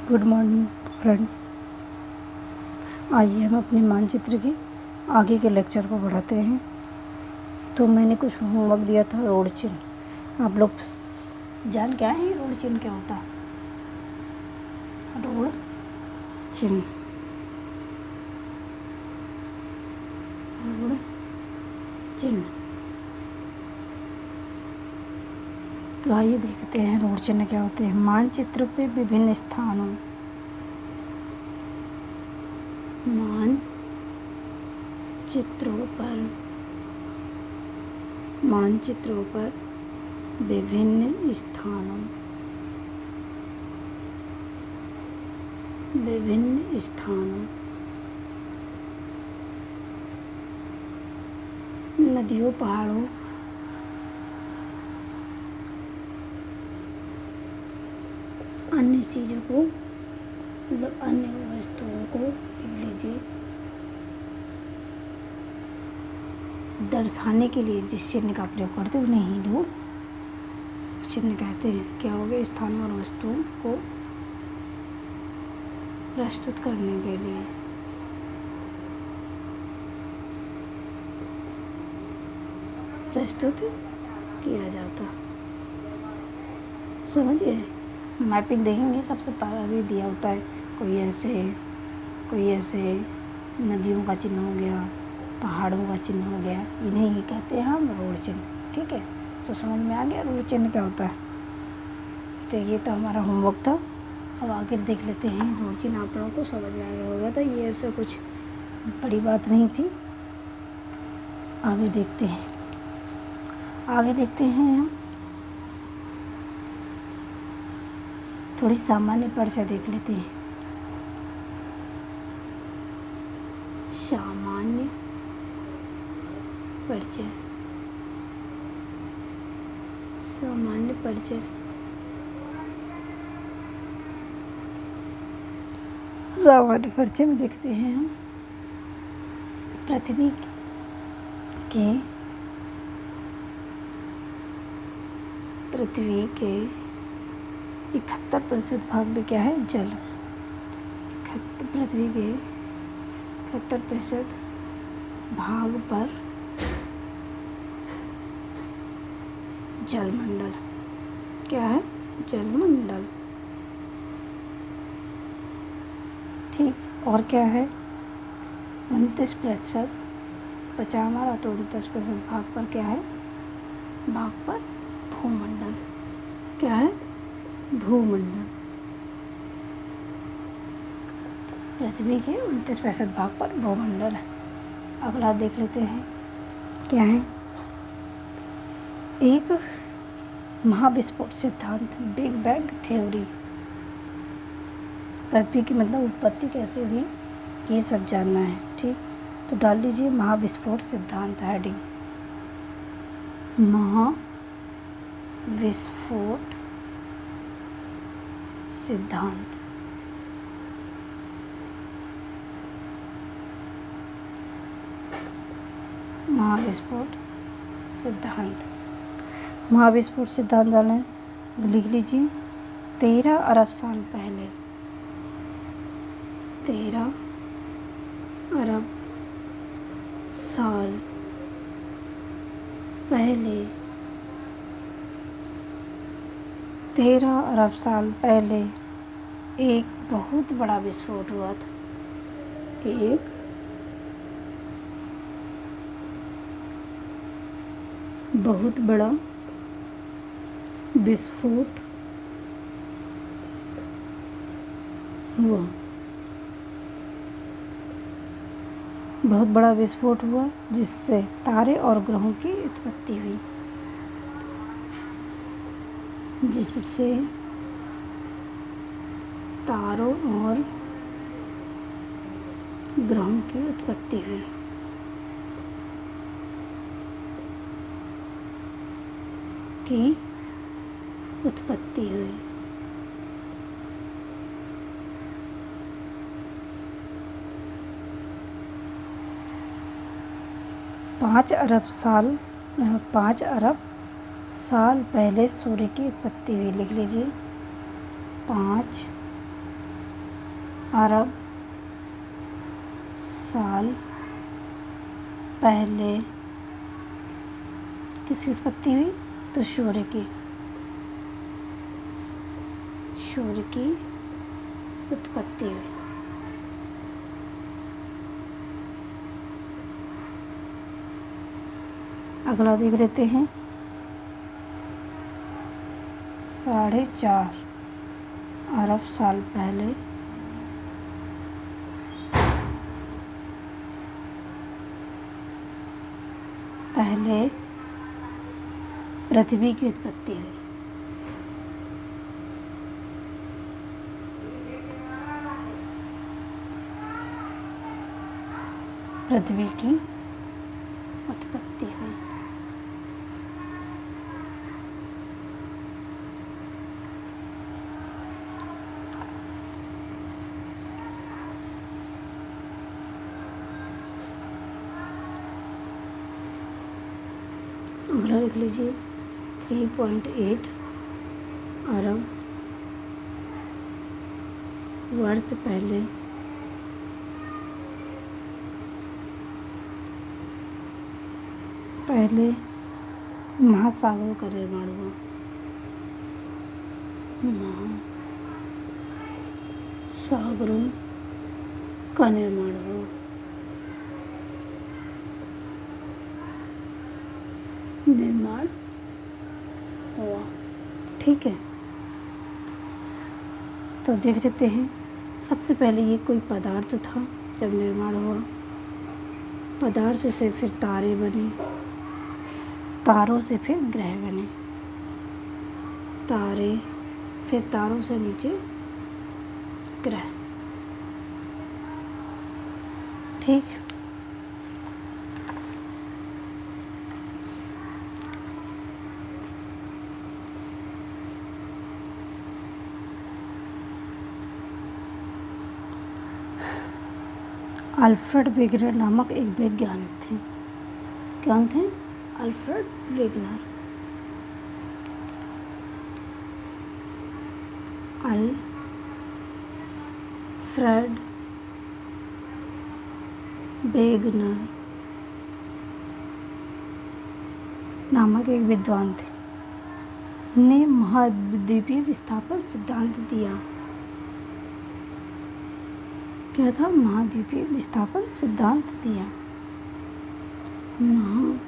Good morning friends. आइए हम अपने मानचित्र के आगे के लेक्चर को बढ़ाते हैं। तो मैंने कुछ होमवर्क दिया था रोड चिन्ह। आप लोग जान क्या है रोड चिन्ह क्या होता है? रोड चिन्ह, रोड चिन्ह। तो आइए देखते हैं रोड चिन्ह क्या होते हैं। मानचित्र पे विभिन्न स्थानों, मानचित्रों पर विभिन्न स्थानों नदियों, पहाड़ों, अन्य चीज़ों को मतलब अन्य वस्तुओं को लिख लीजिए दर्शाने के लिए जिस चिन्ह का प्रयोग करते हैं उन्हें ही रोड चिन्ह कहते हैं। क्या हो गया? स्थानों और वस्तुओं को प्रस्तुत करने के लिए प्रस्तुत किया जाता। समझिए, मैपिंग देखेंगे सबसे पहले दिया होता है कोई ऐसे नदियों का चिन्ह हो गया, पहाड़ों का चिन्ह हो गया, इन्हें ही कहते हैं हम रोड चिन्ह। ठीक है, तो समझ में आ गया रोड चिन्ह क्या होता है। तो ये तो हमारा होमवर्क था। अब आगे देख लेते हैं रोड चिन्ह। आप लोगों को समझ में आ गया होगा। तो ये ऐसे कुछ बड़ी बात नहीं थी। आगे देखते हैं हम थोड़ी सामान्य परिचय देख लेते हैं। सामान्य परिचय में देखते हैं हम पृथ्वी के 71% भाग में क्या है? जल। पृथ्वी के 71% भाग पर जलमंडल। क्या है? जलमंडल। ठीक, और क्या है? 29% बचा हमारा, तो 29% भाग पर क्या है? भाग पर भूमंडल। क्या है? भूमंडल। पृथ्वी के 29% भाग पर भूमंडल है। अगला देख लेते हैं क्या है? एक महाविस्फोट सिद्धांत, बिग बैंग थ्योरी। पृथ्वी की मतलब उत्पत्ति कैसे हुई ये सब जानना है। ठीक, तो डाल लीजिए महाविस्फोट सिद्धांत हेडिंग। महाविस्फोट सिद्धांत। महाविस्फोट सिद्धांत डालें, लिख लीजिए 13 अरब साल पहले। 13 अरब साल पहले 13 अरब साल पहले एक बहुत बड़ा विस्फोट हुआ था। एक बहुत बड़ा विस्फोट हुआ। बहुत बड़ा विस्फोट हुआ जिससे तारे और ग्रहों की उत्पत्ति हुई। जिससे तारों और ग्रहों की उत्पत्ति हुई। उत्पत्ति हुई। 5 अरब साल पहले सूर्य की उत्पत्ति हुई। लिख लीजिए 5 अरब साल पहले किसकी उत्पत्ति हुई? तो सूर्य की उत्पत्ति हुई। अगला देख लेते हैं। 4.5 अरब साल पहले पृथ्वी की उत्पत्ति हुई। पृथ्वी की उत्पत्ति हुई। अगला लिख लीजिए। 3.8 अरब वर्ष पहले महासागरों का निर्माण हुआ। महासागरों का निर्माण हुआ। ठीक है, तो देख लेते हैं। सबसे पहले ये कोई पदार्थ था जब निर्माण हुआ। पदार्थ से फिर तारे बने, तारों से फिर ग्रह बने, तारे फिर तारों से नीचे ग्रह। ठीक, अल्फ्रेड वेगनर नामक एक वैज्ञानिक थे। कौन थे? Alfred Wegener. अल्फ्रेड वेगनर नामक एक विद्वान थे, ने महाद्वीपीय विस्थापन सिद्धांत दिया। क्या था? महाद्वीपीय विस्थापन सिद्धांत दिया। महाद्वीपीय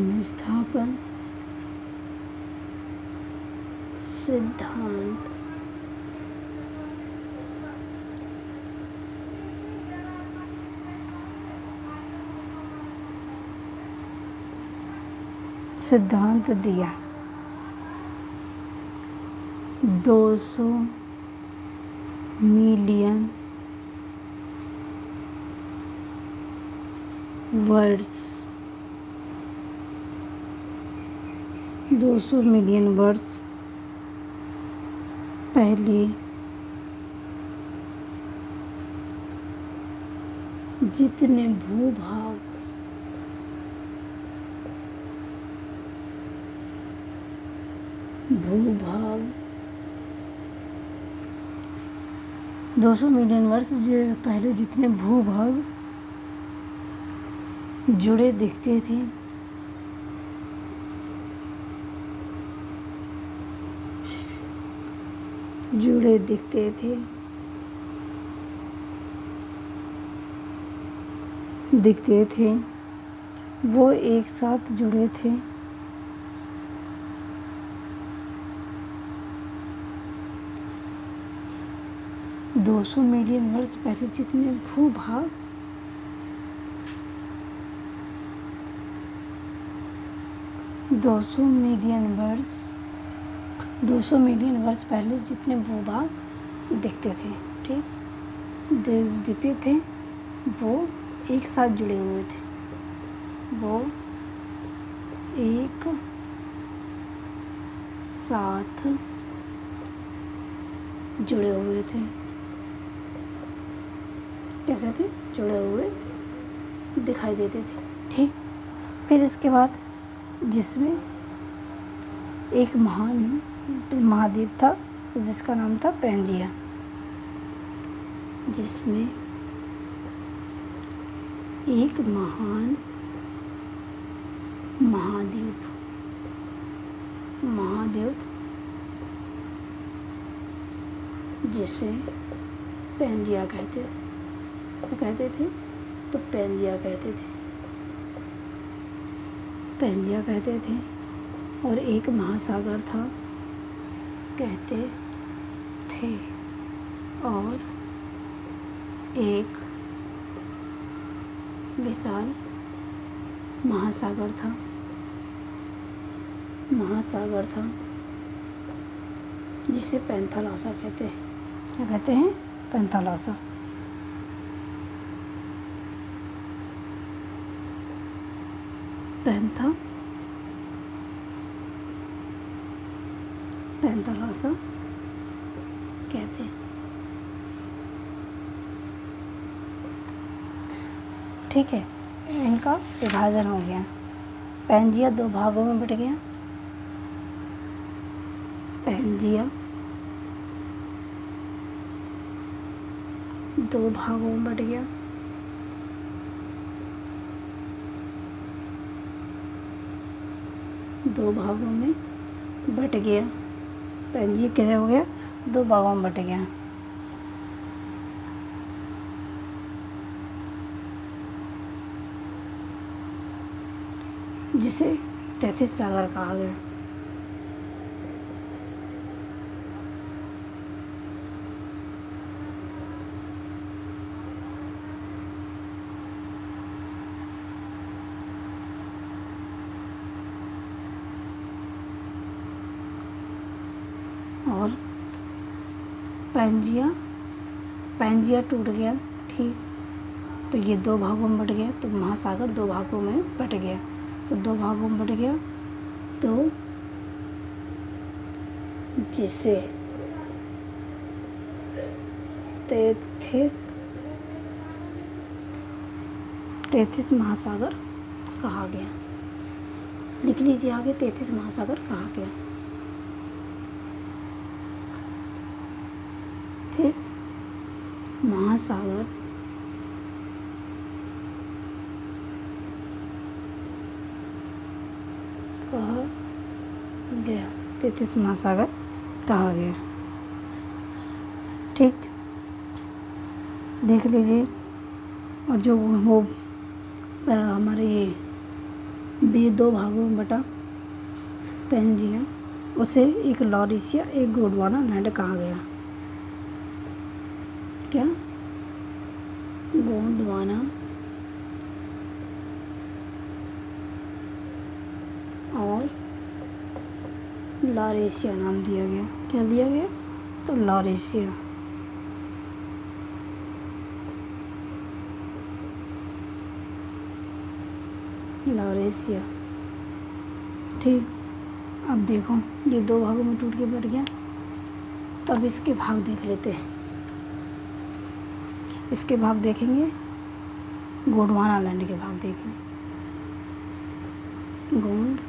विस्थापन सिद्धांत दिया। 200 मिलियन वर्ष पहले जितने भूभाग 200 मिलियन वर्ष पहले जितने भूभाग जुड़े दिखते थे, वो एक साथ जुड़े थे। दो 200 मिलियन वर्ष पहले जितने भूभाग 200 मिलियन वर्ष पहले जितने भूभाग दिखते थे, ठीक, दिखते थे, वो एक साथ जुड़े हुए थे। वो एक साथ जुड़े हुए थे। कैसे थे, जुड़े हुए दिखाई देते थे। ठीक, फिर इसके बाद जिसमें एक महान महाद्वीप था जिसका नाम था पैंजिया, जिसमें एक महान महाद्वीप जिसे पैंजिया कहते थे। तो पैंजिया कहते थे और एक महासागर था कहते थे, और एक विशाल महासागर था जिसे पैंथालौसा कहते हैं। क्या कहते हैं? पैंथालौसा। पैंथालौसा कहते हैं। ठीक है, इनका विभाजन हो गया। पैंजिया 2 भागों में बट गया। पैंजिया 2 भागों में बट गया। पैंजिया कैसे हो गया? 2 भागों में बट गया। जिसे 33 सागर कहा गया। और पैंजिया टूट गया। ठीक, तो ये 2 भागों में बट गया। तो महासागर 2 भागों में बट गया। तो 2 भागों में बट गया, तो जिसे 33 महासागर कहा गया। लिख लीजिए आगे, 33 महासागर कहा गया। 33 महासागर कहा गया। 33 महासागर कहा गया। ठीक, देख लीजिए। और जो वो हमारे ये 2 भागों में बटा पैंजिया, उसे एक लॉरिसिया एक गोंडवाना लैंड कहा गया। क्या? गोंडवाना और लॉरेशिया नाम दिया गया। क्या दिया गया? तो लॉरेशिया। ठीक, अब देखो ये 2 भागों में टूट के बैठ गया। तब इसके भाग देख लेते हैं। इसके भाग देखेंगे, गोंडवाना लैंड के भाग देखेंगे। गोंडवाना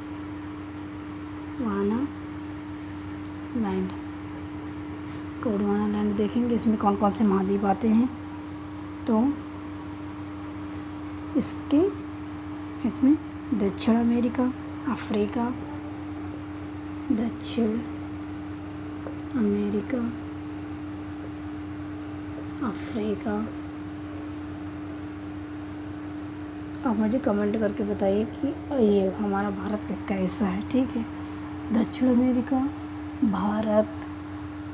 लैंड देखेंगे। इसमें कौन कौन से महाद्वीप आते हैं? तो इसमें दक्षिण अमेरिका, अफ्रीका, दक्षिण अमेरिका, अफ्रीका। अब मुझे कमेंट करके बताइए कि ये हमारा भारत किसका हिस्सा है। ठीक है, दक्षिण अमेरिका, भारत।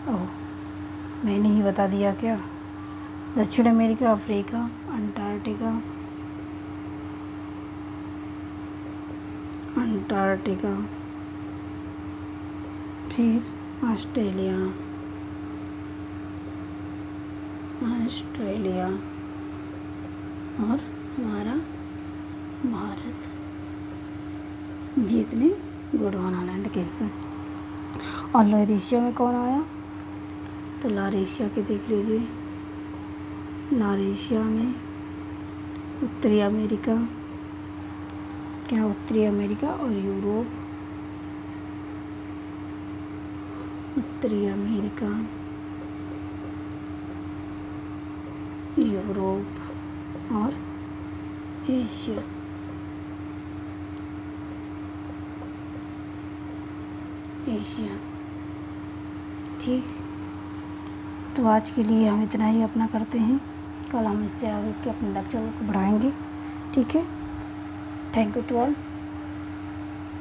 ओह, मैंने ही बता दिया क्या? दक्षिण अमेरिका, अफ्रीका, अंटार्कटिका, फिर ऑस्ट्रेलिया और हमारा भारत। जितने गोंडवाना लैंड के हिस्से। और लॉरेशिया में कौन आया? तो लॉरेशिया के देख लीजिए, नॉरेशिया में, उत्तरी अमेरिका, क्या उत्तरी अमेरिका और यूरोप, उत्तरी अमेरिका, यूरोप और एशिया। एशिया, ठीक। तो आज के लिए हम इतना ही अपना करते हैं, कल हम इससे आगे के अपने लेक्चर को बढ़ाएंगे, ठीक है। Thank you to all.